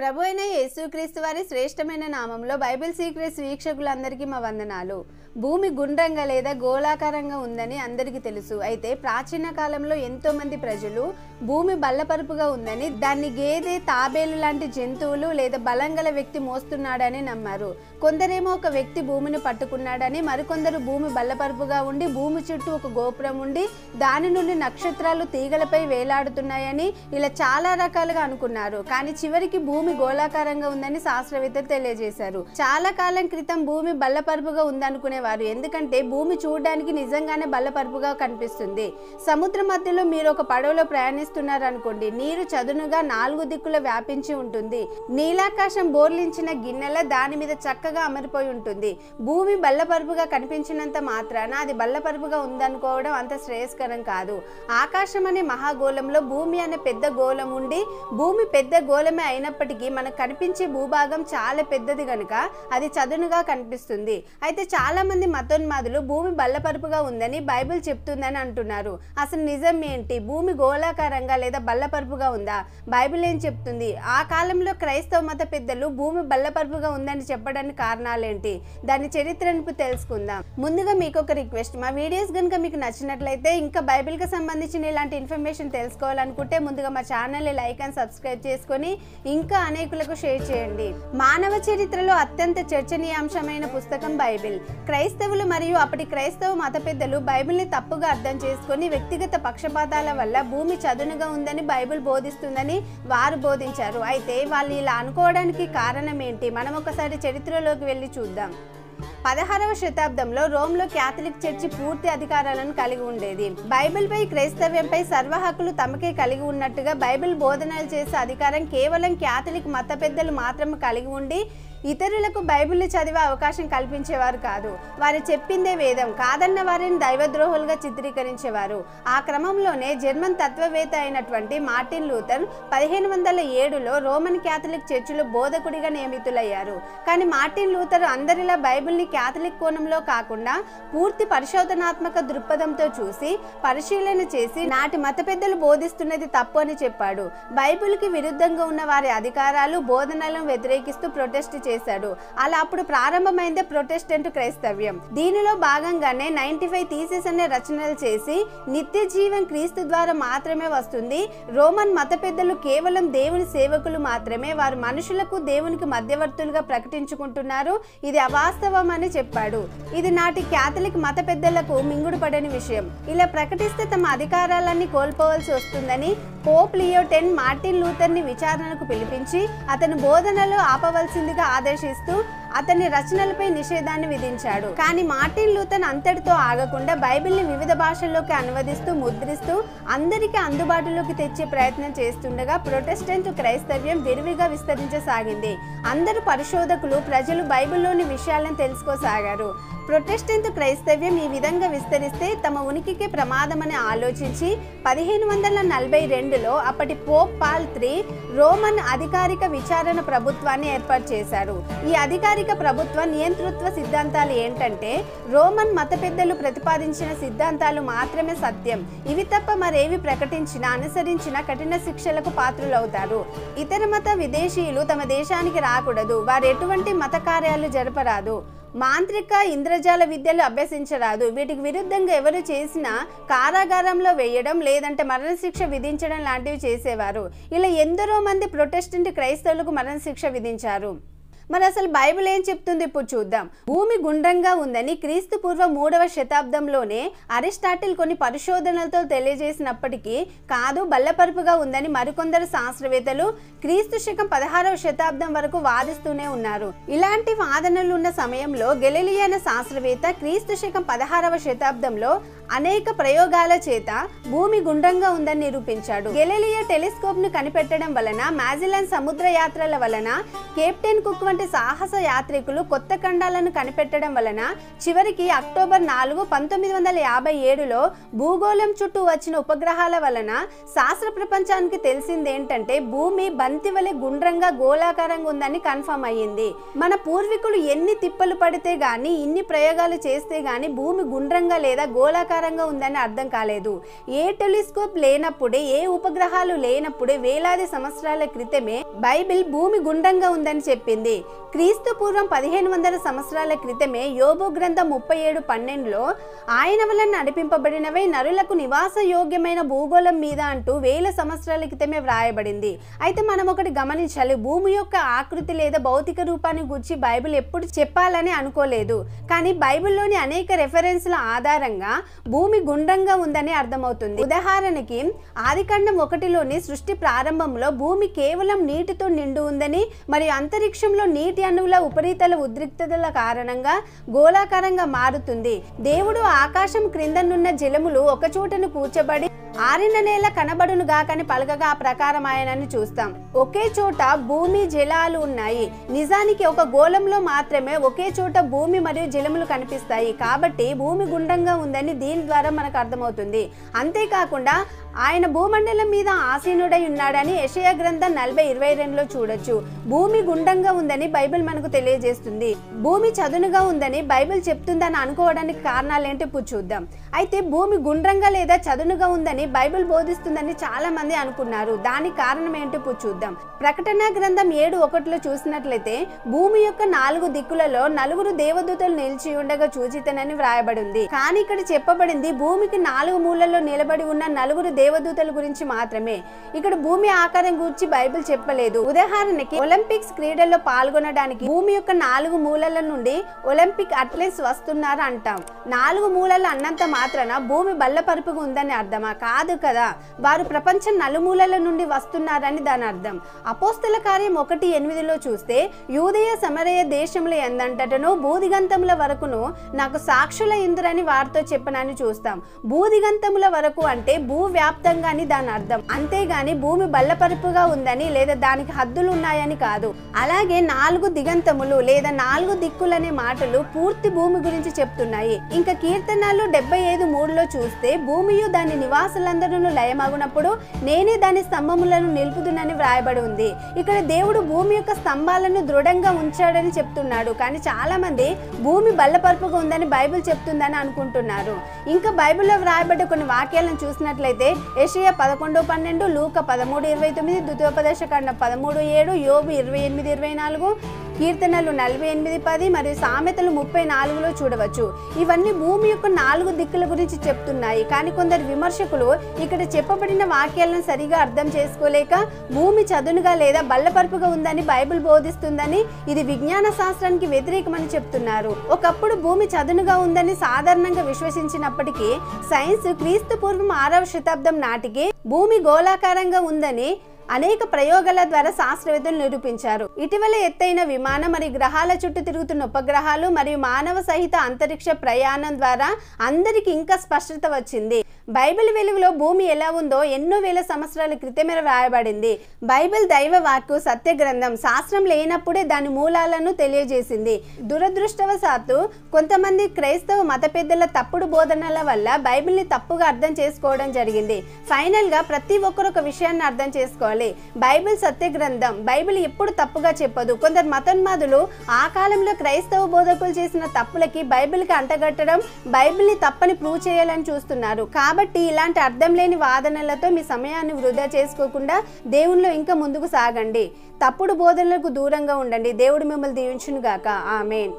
ప్రభు అయిన యేసుక్రీస్తు వారి శ్రేష్టమైన నామంలో బైబిల్ సీక్రెట్స్ వీక్షకులందరికీ మా వందనాలు. భూమి గుండ్రంగా లేదా గోళాకారంగా ఉందని అందరికీ తెలుసు. అయితే ప్రాచీన కాలంలో ఎంతో మంది ప్రజలు భూమి బల్లపరుపుగా ఉందని, దాన్ని గేదె, తాబేలు లాంటి జంతువులు లేదా బలంగల వ్యక్తి మోస్తున్నాడని నమ్మారు. కొందరేమో ఒక వ్యక్తి భూమిని పట్టుకున్నాడని, మరికొందరు భూమి బల్లపరుపుగా ఉండి భూమి చుట్టూ ఒక గోపురం ఉండి దాని నుండి నక్షత్రాలు తీగలపై వేలాడుతున్నాయని ఇలా చాలా రకాలుగా అనుకున్నారు. కానీ చివరికి భూమి గోళాకారంగా ఉందని శాస్త్రవేత్తలు తెలియజేశారు. చాలా కాలం క్రితం భూమి బల్లపరుపుగా ఉందనుకునేవారు, ఎందుకంటే భూమి చూడడానికి నిజంగానే బల్లపరుపుగా కనిపిస్తుంది. సముద్ర మధ్యలో మీరు ఒక పడవలో ప్రయాణిస్తున్నారు అనుకోండి, నీరు చదునుగా 4 దిక్కుల వ్యాపించి ఉంటుంది. నీలాకాశం బోర్లించిన గిన్నెల దాని మీద చక్కగా అమరిపోయి ఉంటుంది. భూమి బల్లపరుపుగా కనిపించినంత మాత్రాన అది బల్లపరుపుగా ఉందనుకోవడం అంత శ్రేయస్కరం కాదు. ఆకాశం అనే మహాగోళంలో భూమి అనే పెద్ద గోళం ఉండి, భూమి పెద్ద గోళమే అయినప్పటికీ మనకు కనిపించే భూభాగం చాలా పెద్దది కనుక అది చదునుగా కనిపిస్తుంది. అయితే చాలా మంది మతోన్మాదులు భూమి బల్లపరుపుగా ఉందని బైబిల్ చెప్తుందని అంటున్నారు. అసలు నిజం ఏంటి? భూమి గోళాకారంగా లేదా బల్లపరుపుగా ఉందా? బైబిల్ ఏం చెప్తుంది? ఆ కాలంలో క్రైస్తవ మత పెద్దలు భూమి బల్లపరుపుగా ఉందని చెప్పడానికి కారణాలేంటి? దాని చరిత్రను తెలుసుకుందాం. ముందుగా మీకు ఒక రిక్వెస్ట్, మా వీడియోస్ కనుక మీకు నచ్చినట్లయితే, ఇంకా బైబిల్ కి సంబంధించిన ఇలాంటి ఇన్ఫర్మేషన్ తెలుసుకోవాలనుకుంటే ముందుగా మా ఛానల్ ని లైక్ అండ్ సబ్స్క్రైబ్ చేసుకొని ఇంకా అనేకులకు షేర్ చేయండి. మానవ చరిత్రలో అత్యంత చర్చనీయాంశమైన పుస్తకం బైబిల్. క్రైస్తవులు మరియు అప్పటి క్రైస్తవ మత పెద్దలు బైబిల్ ని తప్పుగా అర్థం చేసుకుని వ్యక్తిగత పక్షపాతాల వల్ల భూమి చదునుగా ఉందని బైబిల్ బోధిస్తుందని వారు బోధించారు. అయితే వాళ్ళు ఇలా అనుకోవడానికి కారణం ఏంటి? మనం ఒకసారి చరిత్రలోకి వెళ్ళి చూద్దాం. 16వ శతాబ్దంలో రోమ్లో క్యాథలిక్ చర్చి పూర్తి అధికారాలను కలిగి ఉండేది. బైబిల్ పై, క్రైస్తవ్యంపై సర్వ హక్కులు తమకే కలిగి ఉన్నట్టుగా బైబిల్ బోధనలు చేసే అధికారం కేవలం క్యాథలిక్ మత పెద్దలు మాత్రమే కలిగి ఉండి, ఇతరులకు బైబిల్ని చదివే అవకాశం కల్పించేవారు కాదు. వారు చెప్పిందే వేదం కాదన్న వారిని దైవద్రోహులుగా చిత్రీకరించేవారు. ఆ క్రమంలోనే జర్మన్ తత్వవేత్త అయినటువంటి మార్టిన్ లూథర్ 1507లో రోమన్ క్యాథలిక్ చర్చిలో బోధకుడిగా నియమితులయ్యారు. కానీ మార్టిన్ లూథర్ అందరిలా బైబిల్ని క్యాథలిక్ కోణంలో కాకుండా పూర్తి పరిశోధనాత్మక దృక్పథంతో చూసి పరిశీలన చేసి నాటి మత పెద్దలు బోధిస్తున్నది తప్పు అని చెప్పాడు. బైబిల్కి విరుద్ధంగా ఉన్న వారి అధికారాలు, బోధనలను వ్యతిరేకిస్తూ ప్రొటెస్ట్ చేశాడు. అలా అప్పుడు ప్రారంభమైందే ప్రొటెస్టెంట్ క్రైస్తవ్యం. దీనిలో భాగంగానే 95 థీసిస్ అనే రచనలు చేసి, నిత్య జీవం క్రీస్తు ద్వారా మాత్రమే వస్తుంది, రోమన్ మత పెద్దలు కేవలం దేవుని సేవకులు మాత్రమే, వారు మనుషులకు దేవునికి మధ్యవర్తులుగా ప్రకటించుకుంటున్నారు, ఇది అవాస్తవం అని చెప్పాడు. ఇది నాటి క్యాథలిక్ మత పెద్దలకు మింగుడు పడని విషయం. ఇలా ప్రకటిస్తే తమ అధికారాలన్నీ కోల్పోవలసి వస్తుందని Pope Leo X Martin Luther ని విచారణకు పిలిపించి అతని బోధనలు ఆపవలసిందిగా ఆదేశిస్తూ అతని రచనలపై నిషేధాన్ని విధించాడు. కానీ మార్టిన్ లూథర్ అంతటితో ఆగకుండా బైబిల్ ని వివిధ భాషల్లోకి అనువదిస్తూ, ముద్రిస్తూ అందరికీ అందుబాటులోకి తెచ్చే ప్రయత్నం చేస్తుండగా ప్రొటెస్టెంట్ క్రైస్తవ్యం విరివిగా విస్తరించసాగింది. అందరు పరిశోధకులు, ప్రజలు బైబిల్లోని విషయాలను తెలుసుకోసాగారు. ప్రొటెస్టెంట్ క్రైస్తవ్యం ఈ విధంగా విస్తరిస్తే తమ ఉనికికే ప్రమాదమని ఆలోచించి 1542లో అప్పటి పోప్ పాల్ III రోమన్ అధికారిక విచారణ ప్రభుత్వాన్ని ఏర్పాటు చేశారు. ఈ అధికారిక ప్రభుత్వ నియంతృత్వ సిద్ధాంతాలు ఏంటంటే, రోమన్ మత పెద్దలు ప్రతిపాదించిన సిద్ధాంతాలు మాత్రమే సత్యం, ఇవి తప్ప మరేవి ప్రకటించినా, అనుసరించిన కఠిన శిక్షలకు పాత్రులవుతారు. ఇతర మత విదేశీయులు తమ దేశానికి రాకూడదు, వారు ఎటువంటి మత కార్యాలు జరపరాదు, మాంత్రిక, ఇంద్రజాల విద్యలు అభ్యసించరాదు, వీటికి విరుద్ధంగా ఎవరు చేసినా కారాగారంలో వేయడం లేదంటే మరణశిక్ష విధించడం లాంటివి చేసేవారు. ఇలా ఎందరో మంది ప్రొటెస్టెంట్ క్రైస్తవులకు మరణశిక్ష విధించారు. మరి అసలు బైబిల్ ఏం చెప్తుంది ఇప్పుడు చూద్దాం. భూమి గుండ్రంగా ఉందని క్రీస్తు పూర్వ 3వ శతాబ్దంలోనే అరిస్టాటిల్ కొన్ని పరిశోధనలతో తెలియజేసినప్పటికీ కాదు, బల్లపరుపుగా ఉందని మరికొందరు శాస్త్రవేత్తలు క్రీస్తు శకం 16వ శతాబ్దం వరకు వాదిస్తూనే ఉన్నారు. ఇలాంటి వాదనలు ఉన్న సమయంలో గెలీలియో అనే శాస్త్రవేత్త క్రీస్తు శకం 16వ శతాబ్దంలో అనేక ప్రయోగాల చేత భూమి గుండ్రంగా ఉందని నిరూపించాడు. గెలీలియో టెలిస్కోప్ ను కనిపెట్టడం వలన, మాజిల్లన్ సముద్ర యాత్రల వలన, కెప్టెన్ కుక్ వంటి సాహస యాత్రికులు కొత్త ఖండాలను కనిపెట్టడం వలన చివరికి అక్టోబర్ 4, 1957లో భూగోళం చుట్టూ వచ్చిన ఉపగ్రహాల వలన శాస్త్ర ప్రపంచానికి తెలిసిందేంటంటే భూమి బంతి వలె గుండ్రంగా గోళాకారంగా ఉందని కన్ఫర్మ్ అయ్యింది. మన పూర్వీకులు ఎన్ని తిప్పలు పడితే గాని, ఇన్ని ప్రయోగాలు చేస్తే గాని భూమి గుండ్రంగా లేదా గోళాకారంగా ఉందని అర్థం కాలేదు. ఏ టెలిస్కోప్ లేనప్పుడే, ఏ ఉపగ్రహాలు లేనప్పుడే వేలాది సంవత్సరాల క్రితమే బైబిల్ భూమి గుండ్రంగా ఉందని చెప్పింది. క్రీస్తు పూర్వం 1500 సంవత్సరాల క్రితమే యోబు గ్రంథం 37:12లో ఆయన వలన నడిపింపబడినవై నరులకు నివాస యోగ్యమైన భూగోళం మీద అంటూ వేల సంవత్సరాల క్రితమే వ్రాయబడింది. అయితే మనం ఒకటి గమనించాలి, భూమి యొక్క ఆకృతి లేదా భౌతిక రూపాన్ని గురించి బైబిల్ ఎప్పుడు చెప్పాలని అనుకోలేదు. కానీ బైబిల్లోని అనేక రెఫరెన్స్ల ఆధారంగా భూమి గుండ్రంగా ఉందని అర్థమవుతుంది. ఉదాహరణకి ఆదికాండం 1లోని సృష్టి ప్రారంభంలో భూమి కేవలం నీటితో నిండి ఉందని మరియు అంతరిక్షంలో నీటి అణువుల ఉపరితల ఉద్రిక్తతల కారణంగా గోళాకారంగా మారుతుంది. దేవుడు ఆకాశం క్రిందనున్న జలములు ఒక చోటను కూర్చబడి ఆరిన నేల కనబడును గాకని పలకగా ఆ ప్రకారం ఆయనని చూస్తాం. ఒకే చోట భూమి జలాలు ఉన్నాయి. నిజానికి ఒక గోళంలో మాత్రమే ఒకే చోట భూమి మరియు జలములు కనిపిస్తాయి. కాబట్టి భూమి గుండ్రంగా ఉందని దీని ద్వారా మనకు అర్థమవుతుంది. అంతేకాకుండా ఆయన భూమండలం మీద ఆసీనుడై ఉన్నాడని యెషయా గ్రంథం 40:22లో చూడొచ్చు. భూమి గుండ్రంగా ఉందని బైబిల్ మనకు తెలియజేస్తుంది. భూమి చదునుగా ఉందని బైబిల్ చెప్తుందని అనుకోవడానికి కారణాలేంటి ఇప్పుడు చూద్దాం. అయితే భూమి గుండ్రంగా లేదా చదునుగా ఉందని బైబిల్ బోధిస్తుందని చాలా మంది అనుకున్నారు. దానికి కారణం ఏంటి ఇప్పుడు చూద్దాం. ప్రకటన గ్రంథం 7:1లో చూసినట్లయితే భూమి యొక్క 4 దిక్కులలో 4 దేవదూతలు నిలిచి ఉండగా చూచితనని వ్రాయబడి ఉంది. కానీ ఇక్కడ చెప్పబడింది భూమికి 4 మూలల్లో నిలబడి ఉన్న 4 దేవదూతల గురించి మాత్రమే. ఇక్కడ భూమి ఆకారం గురించి బైబిల్ చెప్పలేదు. ఉదాహరణకి ఒలింపిక్స్ క్రీడల్లో పాల్గొనడానికి భూమి యొక్క 4 మూలల నుండి ఒలింపిక్ అథ్లెట్స్ వస్తున్నారు అంటాం. 4 మూలలు అన్నంత మాత్రాన భూమి బల్లపరుపుగా ఉందని అర్థమా? కాదు కదా. వారు ప్రపంచం నలుమూలల నుండి వస్తున్నారని దాని అర్థం. అపోస్తల కార్యం 1:8లో చూస్తే యూదయ సమరయ దేశంలో ఎందంటను భూదిగంతముల వరకును నాకు సాక్షుల ఇందురని వారితో చెప్పనని చూస్తాం. భూదిగంతముల వరకు అంటే భూ వ్యాప్తంగా అని దాని అర్థం. అంతేగాని భూమి బల్లపరుపుగా ఉందని లేదా దానికి హద్దులు ఉన్నాయని కాదు. అలాగే 4 దిగంతములు లేదా 4 దిక్కులనే మాటలు పూర్తి భూమి గురించి చెప్తున్నాయి. ఇంకా కీర్తనలు 75:3లో చూస్తే భూమియు దాని నివాసులందరూ లయమగునప్పుడు నేనే దాని స్తంభములను నిలుపుదునని వ్రాయబడి ఉంది. ఇక్కడ దేవుడు భూమి యొక్క స్తంభాలను దృఢంగా ఉంచాడని చెప్తున్నాడు. కానీ చాలా మంది భూమి బల్లపరుపుగా ఉందని బైబిల్ చెప్తుందని అనుకుంటున్నారు. ఇంకా బైబిల్లో వ్రాయబడ్డ కొన్ని వాక్యాలను చూసినట్లయితే యెషయా 11:12, లూకా 13:29, ద్వితీయోపదేశకాండం 13:7, యోబు 28:24, కీర్తనలు 48:10 మరియు సామెతలు 34లో చూడవచ్చు. ఇవన్నీ భూమి యొక్క 4 దిక్కుల గురించి చెప్తున్నాయి. కానీ కొందరు విమర్శకులు ఇక్కడ చెప్పబడిన వాక్యాలను సరిగా అర్థం చేసుకోలేక భూమి చదునుగా లేదా బల్లపరుపుగా ఉందని బైబిల్ బోధిస్తుందని, ఇది విజ్ఞాన శాస్త్రానికి వ్యతిరేకమని చెప్తున్నారు. ఒకప్పుడు భూమి చదునుగా ఉందని సాధారణంగా విశ్వసించినప్పటికీ సైన్స్ క్రీస్తు పూర్వం 6వ శతాబ్దం నాటికి భూమి గోళాకారంగా ఉందని అనేక ప్రయోగాల ద్వారా శాస్త్రవేత్తలు నిరూపించారు. ఇటీవల ఎత్తైన విమానం మరియు గ్రహాల చుట్టూ తిరుగుతున్న ఉపగ్రహాలు మరియు మానవ సహిత అంతరిక్ష ప్రయాణం ద్వారా అందరికి ఇంకా స్పష్టత వచ్చింది. బైబిల్ వెలుగులో భూమి ఎలా ఉందో ఎన్నో వేల సంవత్సరాల క్రితమే వ్రాయబడింది. బైబిల్ దైవ వాక్కు, సత్య గ్రంథం. శాస్త్రం లేనప్పుడే దాని మూలాలను తెలియజేసింది. దురదృష్టవశాత్తు కొంతమంది క్రైస్తవ మత పెద్దల తప్పుడు బోధనల వల్ల బైబిల్ని తప్పుగా అర్థం చేసుకోవడం జరిగింది. ఫైనల్ గా ప్రతి ఒక్కరు ఒక విషయాన్ని అర్థం చేసుకోవాలి. బైబిల్ సత్య గ్రంథం. బైబిల్ ఎప్పుడు తప్పుగా చెప్పదు. కొందరు మతోన్మాదులు ఆ కాలంలో క్రైస్తవ బోధకులు చేసిన తప్పులకి బైబిల్ కి అంటగట్టడం, బైబిల్ ని తప్పని ప్రూవ్ చేయాలని చూస్తున్నారు. కాబట్టి ఇలాంటి అర్థం లేని వాదనలతో మీ సమయాన్ని వృధా చేసుకోకుండా దేవునిలో ఇంకా ముందుకు సాగండి. తప్పుడు బోధనలకు దూరంగా ఉండండి. దేవుడు మిమ్మల్ని దీవించును గాక. ఆమేన్.